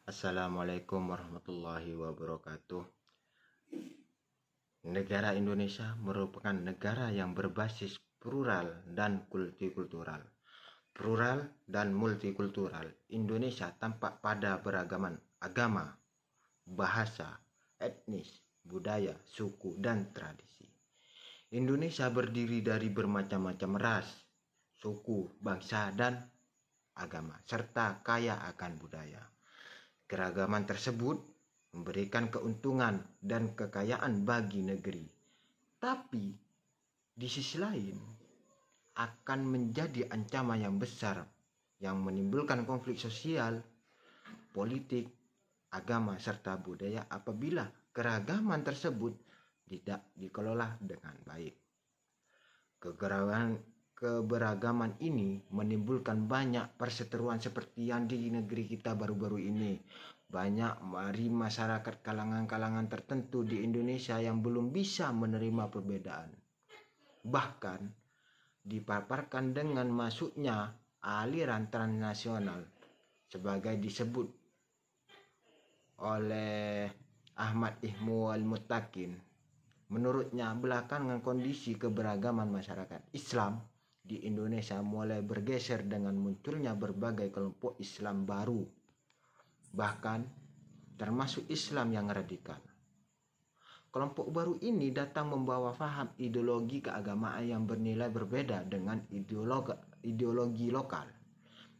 Assalamualaikum warahmatullahi wabarakatuh. Negara Indonesia merupakan negara yang berbasis plural dan multikultural. Plural dan multikultural, Indonesia tampak pada beragaman agama, bahasa, etnis, budaya, suku, dan tradisi. Indonesia berdiri dari bermacam-macam ras, suku, bangsa, dan agama, serta kaya akan budaya. Keragaman tersebut memberikan keuntungan dan kekayaan bagi negeri. Tapi di sisi lain akan menjadi ancaman yang besar yang menimbulkan konflik sosial, politik, agama, serta budaya apabila keragaman tersebut tidak dikelola dengan baik. Keberagaman ini menimbulkan banyak perseteruan seperti yang di negeri kita baru-baru ini. Banyak dari masyarakat kalangan-kalangan tertentu di Indonesia yang belum bisa menerima perbedaan. Bahkan dipaparkan dengan masuknya aliran transnasional sebagai disebut oleh Ahmad Ihmul Muttaqin. Menurutnya, belakangan kondisi keberagaman masyarakat Islam di Indonesia mulai bergeser dengan munculnya berbagai kelompok Islam baru, bahkan termasuk Islam yang radikal. Kelompok baru ini datang membawa paham ideologi keagamaan yang bernilai berbeda dengan ideologi lokal,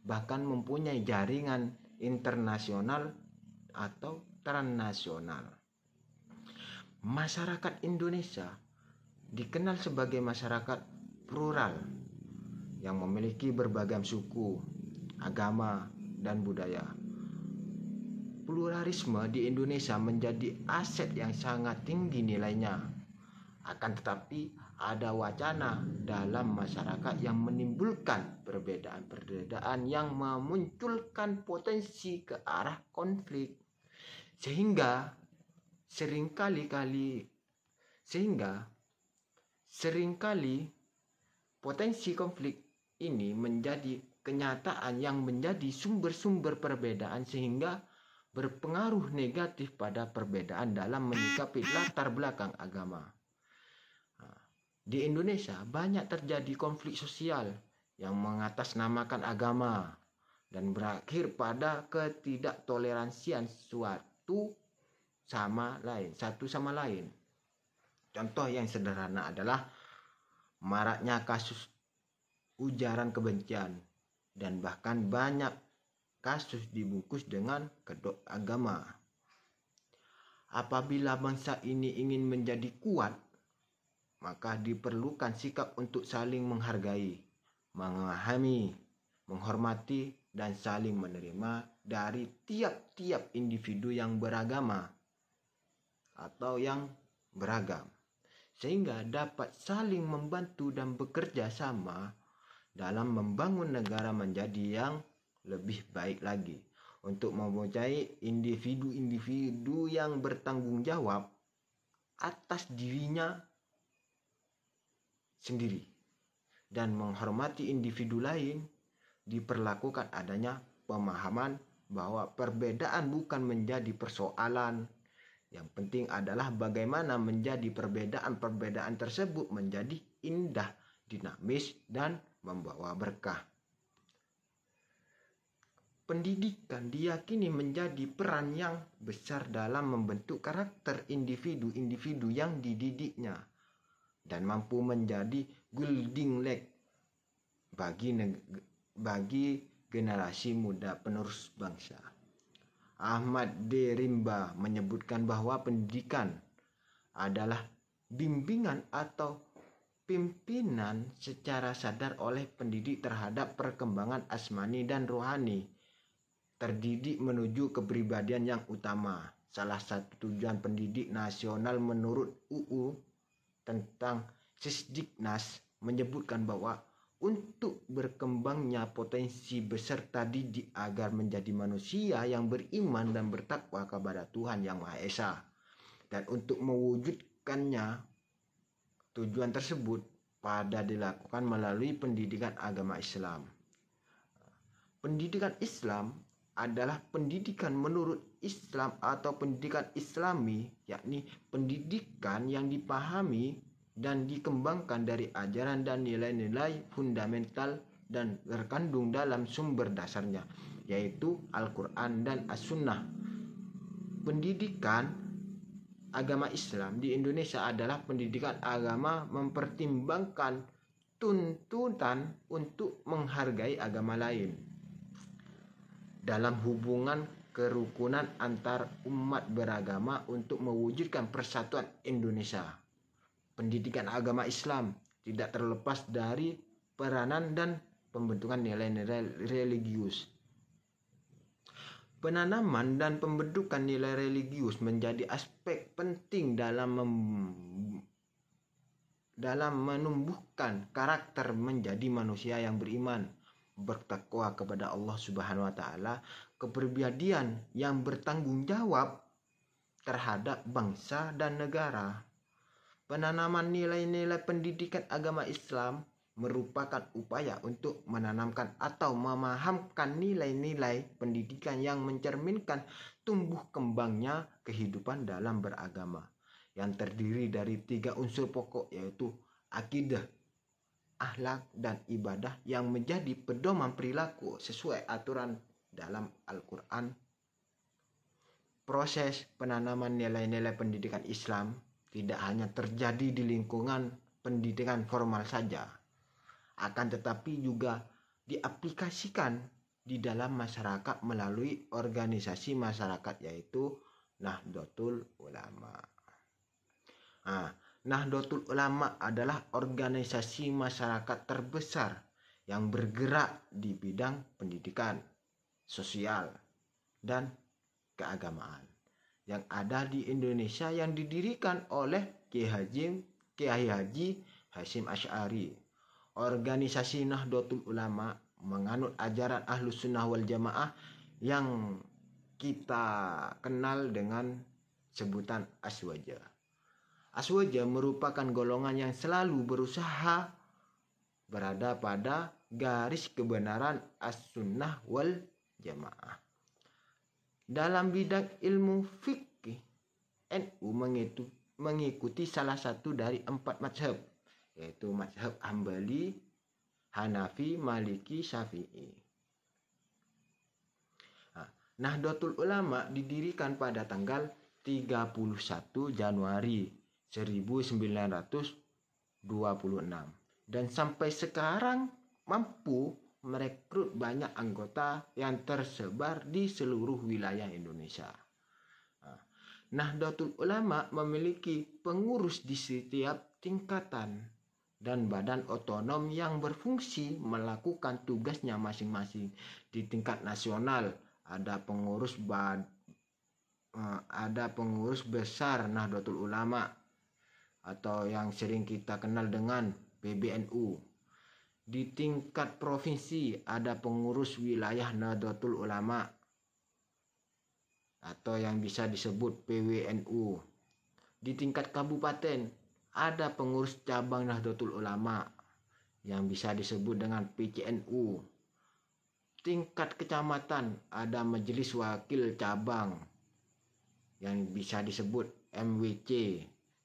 bahkan mempunyai jaringan internasional atau transnasional. Masyarakat Indonesia dikenal sebagai masyarakat plural yang memiliki berbagai suku, agama, dan budaya. Pluralisme di Indonesia menjadi aset yang sangat tinggi nilainya. Akan tetapi ada wacana dalam masyarakat yang menimbulkan perbedaan-perbedaan yang memunculkan potensi ke arah konflik. Sehingga seringkali potensi konflik ini menjadi kenyataan yang menjadi sumber-sumber perbedaan sehingga berpengaruh negatif pada perbedaan dalam menyikapi latar belakang agama. Di Indonesia banyak terjadi konflik sosial yang mengatasnamakan agama dan berakhir pada ketidaktoleransian satu sama lain. Contoh yang sederhana adalah maraknya kasus ujaran kebencian dan bahkan banyak kasus dibungkus dengan kedok agama. Apabila bangsa ini ingin menjadi kuat, maka diperlukan sikap untuk saling menghargai, memahami, menghormati, dan saling menerima dari tiap-tiap individu yang beragama atau yang beragam, sehingga dapat saling membantu dan bekerja sama dalam membangun negara menjadi yang lebih baik lagi untuk mempunyai individu-individu yang bertanggung jawab atas dirinya sendiri dan menghormati individu lain. Diperlakukan adanya pemahaman bahwa perbedaan bukan menjadi persoalan. Yang penting adalah bagaimana menjadi perbedaan-perbedaan tersebut menjadi indah, dinamis, dan membawa berkah. Pendidikan diyakini menjadi peran yang besar dalam membentuk karakter individu-individu yang dididiknya dan mampu menjadi guiding light bagi generasi muda penerus bangsa. Ahmad D. Rimba menyebutkan bahwa pendidikan adalah bimbingan atau pimpinan secara sadar oleh pendidik terhadap perkembangan asmani dan rohani, terdidik menuju kepribadian yang utama. Salah satu tujuan pendidik nasional menurut UU tentang Sisdiknas menyebutkan bahwa untuk berkembangnya potensi beserta didik agar menjadi manusia yang beriman dan bertakwa kepada Tuhan Yang Maha Esa. Dan untuk mewujudkannya, tujuan tersebut pada dilakukan melalui pendidikan agama Islam. Pendidikan Islam adalah pendidikan menurut Islam atau pendidikan Islami, yakni pendidikan yang dipahami dan dikembangkan dari ajaran dan nilai-nilai fundamental dan terkandung dalam sumber dasarnya, yaitu Al-Quran dan As-Sunnah. Pendidikan agama Islam di Indonesia adalah pendidikan agama mempertimbangkan tuntutan untuk menghargai agama lain dalam hubungan kerukunan antar umat beragama untuk mewujudkan persatuan Indonesia. Pendidikan agama Islam tidak terlepas dari peranan dan pembentukan nilai-nilai religius. Penanaman dan pembentukan nilai religius menjadi aspek penting dalam menumbuhkan karakter menjadi manusia yang beriman, bertakwa kepada Allah Subhanahu wa taala, kepribadian yang bertanggung jawab terhadap bangsa dan negara. Penanaman nilai-nilai pendidikan agama Islam merupakan upaya untuk menanamkan atau memahamkan nilai-nilai pendidikan yang mencerminkan tumbuh kembangnya kehidupan dalam beragama, yang terdiri dari 3 unsur pokok, yaitu akidah, akhlak, dan ibadah yang menjadi pedoman perilaku sesuai aturan dalam Al-Quran. Proses penanaman nilai-nilai pendidikan Islam tidak hanya terjadi di lingkungan pendidikan formal saja, akan tetapi juga diaplikasikan di dalam masyarakat melalui organisasi masyarakat, yaitu Nahdlatul Ulama. Nahdlatul Ulama adalah organisasi masyarakat terbesar yang bergerak di bidang pendidikan, sosial, dan keagamaan yang ada di Indonesia, yang didirikan oleh Kiai Haji Hasyim Asy'ari. Organisasi Nahdlatul Ulama menganut ajaran Ahlus Sunnah wal Jamaah yang kita kenal dengan sebutan Aswaja. Aswaja merupakan golongan yang selalu berusaha berada pada garis kebenaran As-Sunnah wal Jamaah. Dalam bidang ilmu fikih, NU mengikuti salah satu dari 4 mazhab, yaitu mazhab Hambali, Hanafi, Maliki, Syafi'i. Nahdlatul Ulama didirikan pada tanggal 31 Januari 1926 dan sampai sekarang mampu merekrut banyak anggota yang tersebar di seluruh wilayah Indonesia. Nahdlatul Ulama memiliki pengurus di setiap tingkatan dan badan otonom yang berfungsi melakukan tugasnya masing-masing. Di tingkat nasional ada pengurus besar Nahdlatul Ulama atau yang sering kita kenal dengan PBNU. Di tingkat provinsi ada pengurus wilayah Nahdlatul Ulama atau yang bisa disebut PWNU. Di tingkat kabupaten ada pengurus cabang Nahdlatul Ulama yang bisa disebut dengan PCNU. Tingkat kecamatan ada majelis wakil cabang yang bisa disebut MWC.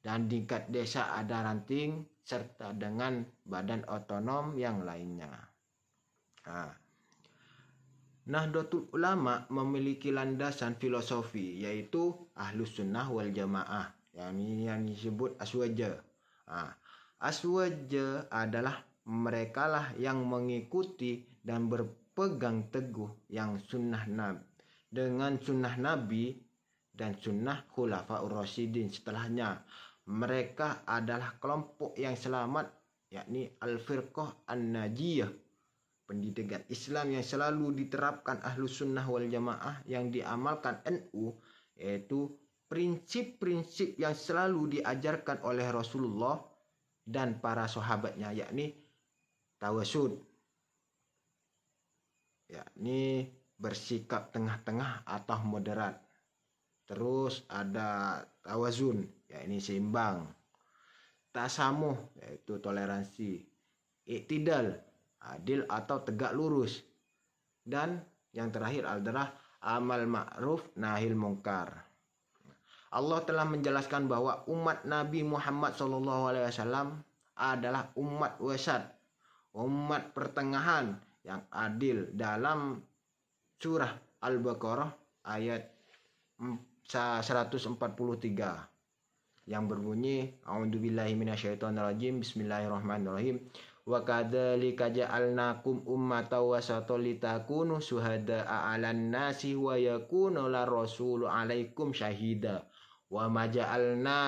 Dan tingkat desa ada ranting serta dengan badan otonom yang lainnya. Nahdlatul Ulama memiliki landasan filosofi, yaitu Ahlus Sunnah wal Jamaah, yang disebut Aswaja. Aswaja adalah merekalah yang mengikuti dan berpegang teguh yang sunnah Nabi, dengan sunnah Nabi dan sunnah Khulafaur Rasyidin setelahnya. Mereka adalah kelompok yang selamat, yakni Al-Firqah An-Najiyah, pendidikan Islam yang selalu diterapkan Ahlus Sunnah wal Jamaah yang diamalkan NU, yaitu prinsip-prinsip yang selalu diajarkan oleh Rasulullah dan para sahabatnya, yakni tawasud, yakni bersikap tengah-tengah atau moderat. Terus ada tawazun, yakni seimbang. Tasamuh, yaitu toleransi. Iktidal, adil atau tegak lurus. Dan yang terakhir adalah amal ma'ruf nahil mungkar. Allah telah menjelaskan bahwa umat Nabi Muhammad SAW adalah umat wasat, umat pertengahan yang adil dalam surah Al-Baqarah ayat 143 yang berbunyi A'udzubillahi minasyaitonirrajim Bismillahirrahmanirrahim wa kadzalika ja'alnakum ummatan wasatan litakunu syuhada'a 'alan nasi wa yakuna rasulu 'alaikum syahida wa ma ja'alna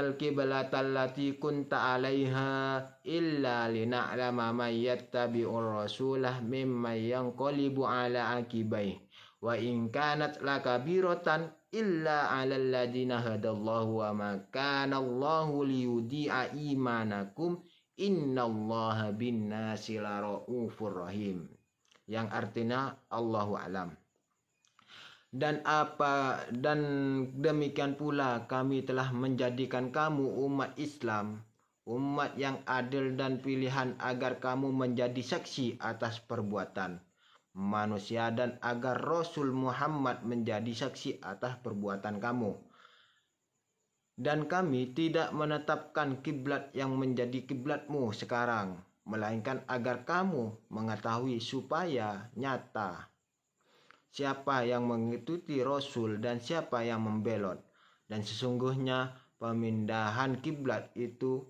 al-qiblata allati kunta 'alaiha illa lina'lama man yattabi'ur rasulah mimman yanqalibu 'ala aqibaihi wa in kanat lakabiratan illa 'alal ladina hadallahu wa ma kana Allahu liyudhi'a imanakum innallaha bin-nasi laraufur rahim, yang artinya Allahu a'lam. Dan demikian pula kami telah menjadikan kamu umat Islam, umat yang adil dan pilihan agar kamu menjadi saksi atas perbuatan manusia dan agar Rasul Muhammad menjadi saksi atas perbuatan kamu. Dan kami tidak menetapkan kiblat yang menjadi kiblatmu sekarang, melainkan agar kamu mengetahui supaya nyata siapa yang mengikuti Rasul dan siapa yang membelot. Dan sesungguhnya pemindahan kiblat itu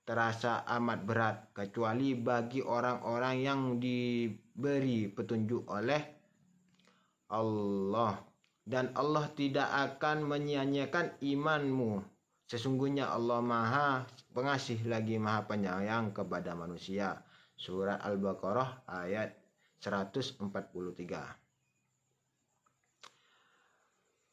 terasa amat berat kecuali bagi orang-orang yang diberi petunjuk oleh Allah. Dan Allah tidak akan menyia-nyiakan imanmu. Sesungguhnya Allah Maha Pengasih lagi Maha Penyayang kepada manusia. Surat Al-Baqarah ayat 143.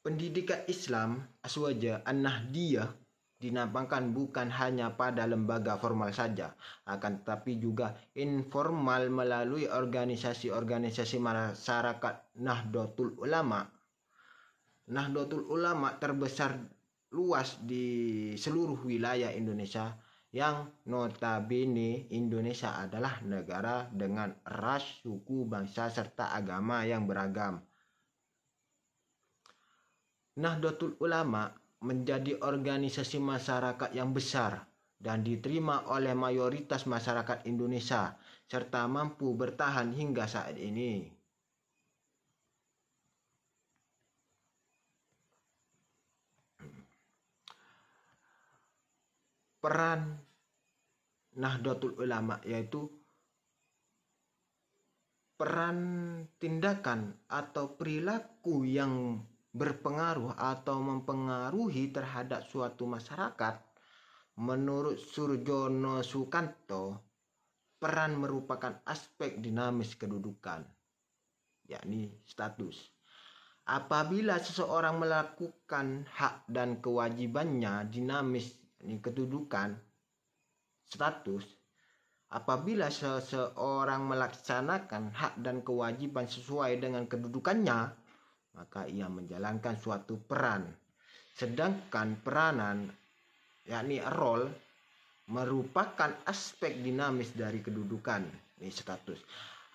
Pendidikan Islam Aswaja An-Nahdiyah dinamakan bukan hanya pada lembaga formal saja, akan tetapi juga informal melalui organisasi-organisasi masyarakat Nahdlatul Ulama. Nahdlatul Ulama terbesar luas di seluruh wilayah Indonesia, yang notabene Indonesia adalah negara dengan ras, suku, bangsa, serta agama yang beragam. Nahdlatul Ulama menjadi organisasi masyarakat yang besar dan diterima oleh mayoritas masyarakat Indonesia serta mampu bertahan hingga saat ini. Peran Nahdlatul Ulama yaitu peran tindakan atau perilaku yang berpengaruh atau mempengaruhi terhadap suatu masyarakat. Menurut Surjono Sukanto, peran merupakan aspek dinamis kedudukan, yakni status. Apabila seseorang melakukan hak dan kewajibannya dinamis, yakni kedudukan, status. Apabila seseorang melaksanakan hak dan kewajiban sesuai dengan kedudukannya, maka ia menjalankan suatu peran. Sedangkan peranan, yakni role, merupakan aspek dinamis dari kedudukan, ini status.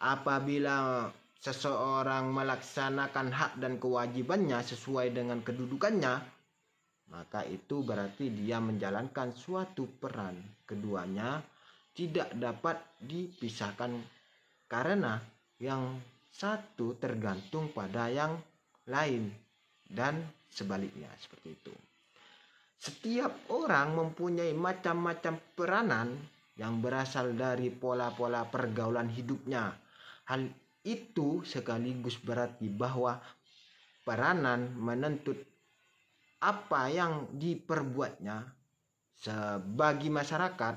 Apabila seseorang melaksanakan hak dan kewajibannya sesuai dengan kedudukannya, maka itu berarti dia menjalankan suatu peran. Keduanya tidak dapat dipisahkan karena yang satu tergantung pada yang lain dan sebaliknya, seperti itu. Setiap orang mempunyai macam-macam peranan yang berasal dari pola-pola pergaulan hidupnya. Hal itu sekaligus berarti bahwa peranan menuntut apa yang diperbuatnya sebagai masyarakat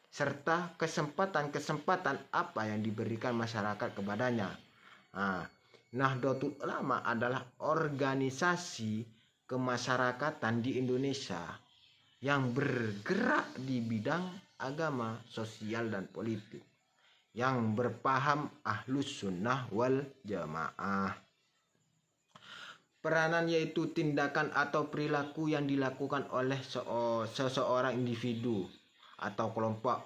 serta kesempatan-kesempatan apa yang diberikan masyarakat kepadanya. Nahdlatul Ulama adalah organisasi kemasyarakatan di Indonesia yang bergerak di bidang agama, sosial, dan politik, yang berpaham Ahlus Sunnah wal Jamaah. Peranan yaitu tindakan atau perilaku yang dilakukan oleh seseorang individu atau kelompok,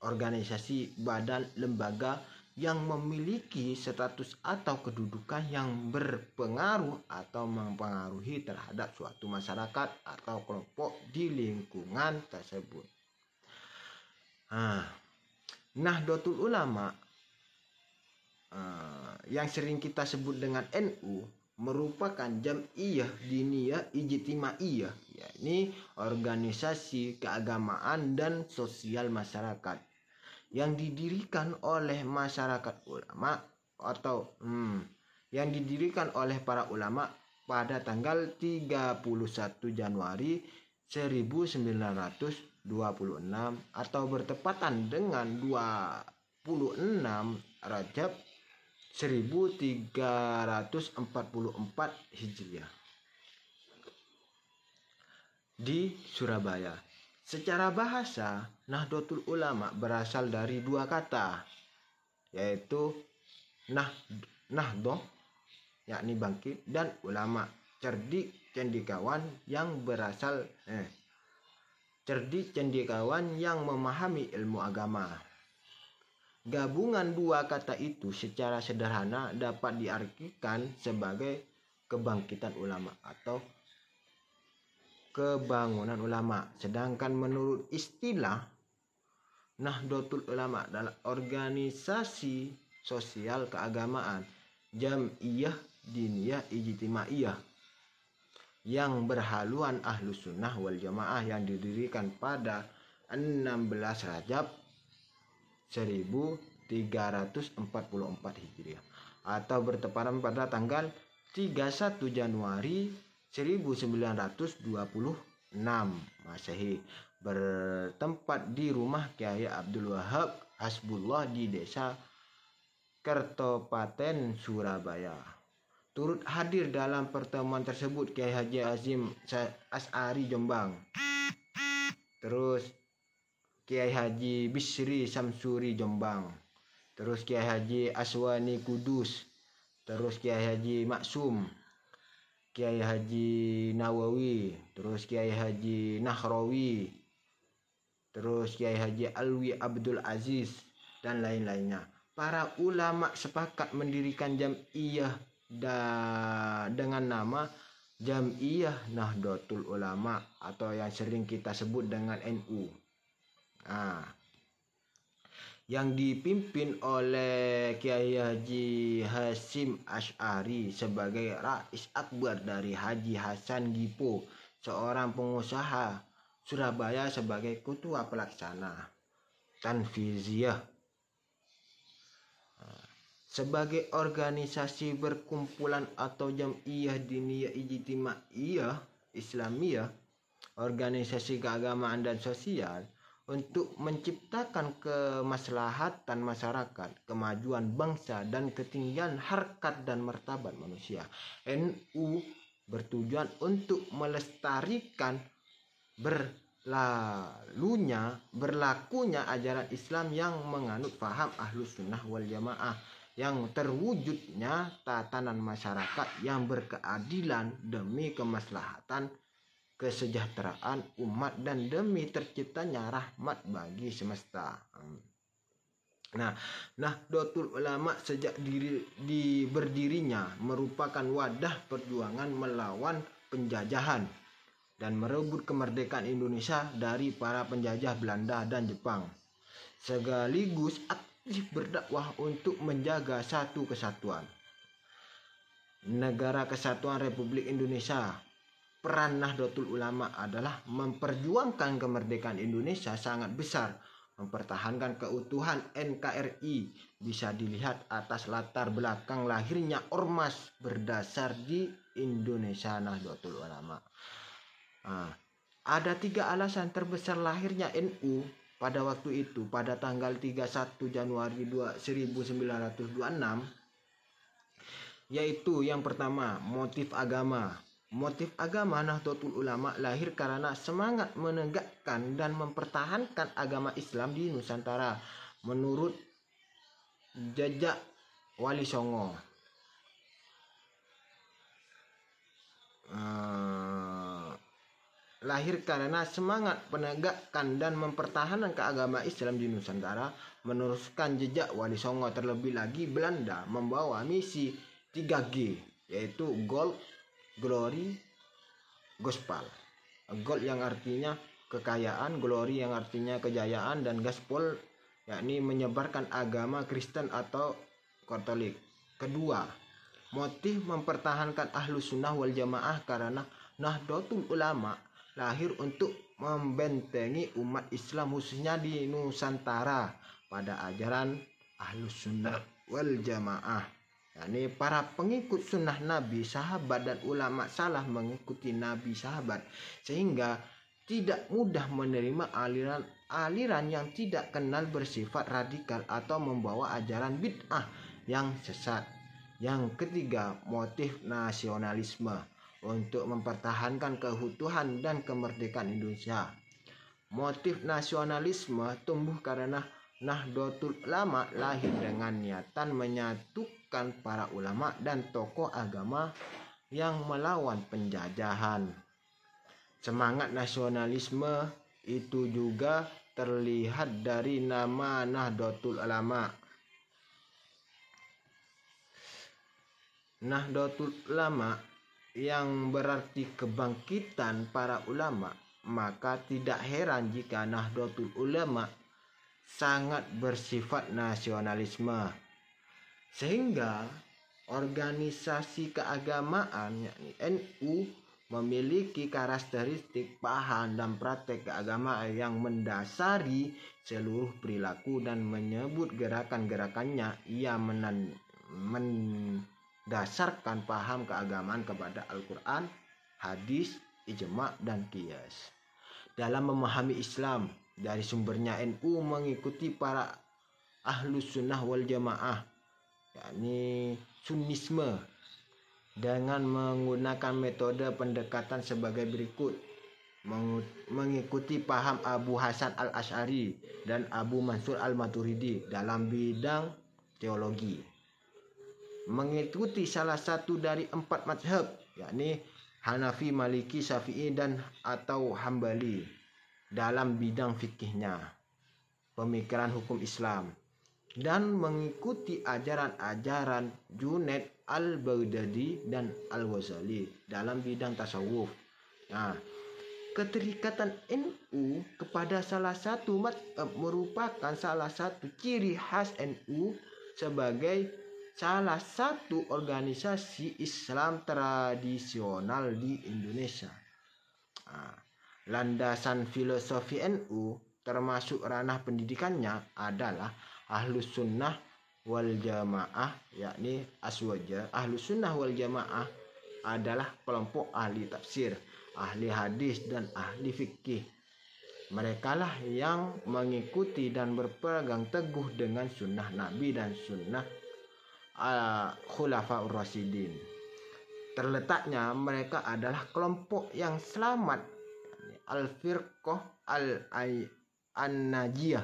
organisasi, badan, lembaga yang memiliki status atau kedudukan yang berpengaruh atau mempengaruhi terhadap suatu masyarakat atau kelompok di lingkungan tersebut. Nahdlatul Ulama yang sering kita sebut dengan NU merupakan Jam'iyah Diniyah Ijtimaiyah, yakni organisasi keagamaan dan sosial masyarakat yang didirikan oleh masyarakat ulama yang didirikan oleh para ulama pada tanggal 31 Januari 1926 atau bertepatan dengan 26 Rajab 1344 Hijriah di Surabaya. Secara bahasa, Nahdlatul Ulama berasal dari dua kata, yaitu nahdoh, yakni bangkit, dan ulama, cerdik cendekiawan yang memahami ilmu agama. Gabungan dua kata itu secara sederhana dapat diartikan sebagai kebangkitan ulama atau kebangunan ulama. Sedangkan menurut istilah, Nahdlatul Ulama adalah organisasi sosial keagamaan Jam'iyah Diniyah Ijtimaiyah yang berhaluan Ahlus Sunnah wal Jamaah yang didirikan pada 16 Rajab 1344 Hijriah atau bertepatan pada tanggal 31 Januari 1926 Masehi, bertempat di rumah Kiai Abdul Wahab Hasbullah di Desa Kertopaten, Surabaya. Turut hadir dalam pertemuan tersebut Kiai Haji Azim As'ari Jombang, terus Kiai Haji Bisri Samsuri Jombang, terus Kiai Haji Aswani Kudus, terus Kiai Haji Maksum, Kiai Haji Nawawi, terus Kiai Haji Nahrawi, terus Kiai Haji Alwi Abdul Aziz, dan lain-lainnya. Para ulama sepakat mendirikan Jam'iyah dengan nama Jam'iyah Nahdlatul Ulama atau yang sering kita sebut dengan NU. Yang dipimpin oleh Kiai Haji Hasyim Asy'ari sebagai Rais Akbar dari Haji Hasan Dipo, seorang pengusaha Surabaya, sebagai ketua pelaksana Tanfiziyah. Sebagai organisasi berkumpulan atau Jam'iyah Diniyah Ijtimaiyah Islamiyah, organisasi keagamaan dan sosial untuk menciptakan kemaslahatan masyarakat, kemajuan bangsa, dan ketinggian harkat dan martabat manusia. NU bertujuan untuk melestarikan berlakunya ajaran Islam yang menganut paham Ahlus Sunnah wal Jamaah, yang terwujudnya tatanan masyarakat yang berkeadilan demi kemaslahatan kesejahteraan umat dan demi terciptanya rahmat bagi semesta. Nahdlatul Ulama sejak berdirinya merupakan wadah perjuangan melawan penjajahan dan merebut kemerdekaan Indonesia dari para penjajah Belanda dan Jepang, sekaligus aktif berdakwah untuk menjaga satu kesatuan Negara Kesatuan Republik Indonesia. Peran Nahdlatul Ulama adalah memperjuangkan kemerdekaan Indonesia sangat besar. Mempertahankan keutuhan NKRI bisa dilihat atas latar belakang lahirnya ormas berdasar di Indonesia Nahdlatul Ulama. Ada 3 alasan terbesar lahirnya NU pada waktu itu, pada tanggal 31 Januari 1926, yaitu yang pertama, motif agama. Motif agama Nahdlatul Ulama lahir karena semangat menegakkan dan mempertahankan agama Islam di Nusantara menurut jejak Wali Songo. lahir karena semangat penegakkan dan mempertahankan keagamaan Islam di Nusantara, meneruskan jejak Wali Songo. Terlebih lagi Belanda membawa misi 3G, yaitu Gold, Glory, Gospel. Gold yang artinya kekayaan, Glory yang artinya kejayaan, dan Gospel yakni menyebarkan agama Kristen atau Katolik. Kedua, motif mempertahankan Ahlus Sunnah wal Jamaah karena Nahdlatul Ulama lahir untuk membentengi umat Islam khususnya di Nusantara pada ajaran Ahlus Sunnah wal Jamaah. yakni para pengikut sunnah Nabi, sahabat, dan ulama salah mengikuti Nabi, sahabat, sehingga tidak mudah menerima aliran yang tidak kenal bersifat radikal atau membawa ajaran bid'ah yang sesat. Yang ketiga, motif nasionalisme untuk mempertahankan keutuhan dan kemerdekaan Indonesia. Motif nasionalisme tumbuh karena Nahdlatul Ulama lahir dengan niatan menyatukan para ulama dan tokoh agama yang melawan penjajahan. Semangat nasionalisme itu juga terlihat dari nama Nahdlatul Ulama. Nahdlatul Ulama yang berarti kebangkitan para ulama, maka tidak heran jika Nahdlatul Ulama sangat bersifat nasionalisme, sehingga organisasi keagamaan yakni NU memiliki karakteristik paham dan praktek keagamaan yang mendasari seluruh perilaku, dan menyebut gerakan-gerakannya ia mendasarkan paham keagamaan kepada Al-Quran, hadis, ijma, dan qiyas. Dalam memahami Islam dari sumbernya, NU mengikuti para Ahlus Sunnah wal Jamaah yakni Sunnisme dengan menggunakan metode pendekatan sebagai berikut: mengikuti paham Abu Hasan al-Asy'ari dan Abu Mansur al-Maturidi dalam bidang teologi, mengikuti salah satu dari 4 mazhab yakni Hanafi, Maliki, Syafi'i, dan atau Hambali dalam bidang fikihnya, pemikiran hukum Islam, dan mengikuti ajaran-ajaran Junaid al-Baghdadi dan al-Ghazali dalam bidang tasawuf. Nah, keterikatan NU kepada salah satu mazhab merupakan salah satu ciri khas NU sebagai salah satu organisasi Islam tradisional di Indonesia. Landasan filosofi NU termasuk ranah pendidikannya adalah Ahlus Sunnah wal Jamaah, yakni aswaja. Ahlus Sunnah wal Jamaah adalah kelompok ahli tafsir, ahli hadis, dan ahli fikih. Merekalah yang mengikuti dan berpegang teguh dengan sunnah Nabi dan sunnah Khulafaur Rasyidin. Terletaknya mereka adalah kelompok yang selamat, Al-Firqah An-Najiyah.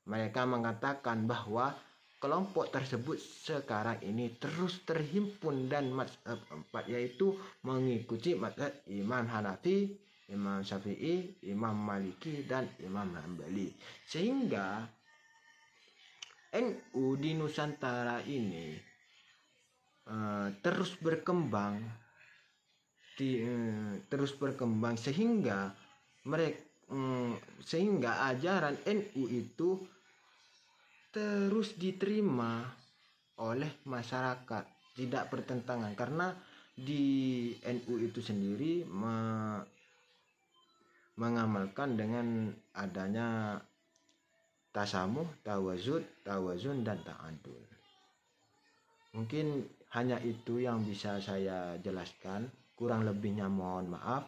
Mereka mengatakan bahwa kelompok tersebut sekarang ini terus terhimpun dan mazhab 4, yaitu mengikuti mazhab Imam Hanafi, Imam Syafi'i, Imam Maliki, dan Imam Hambali. Sehingga NU di Nusantara ini terus berkembang sehingga ajaran NU itu terus diterima oleh masyarakat, tidak bertentangan, karena di NU itu sendiri mengamalkan dengan adanya tasamuh, tawazun, dan ta'adul. Mungkin hanya itu yang bisa saya jelaskan, kurang lebihnya mohon maaf.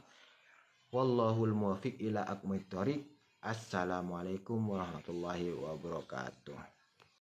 Wallahul muwaffiq ila aqwamit thoriq. Assalamualaikum warahmatullahi wabarakatuh.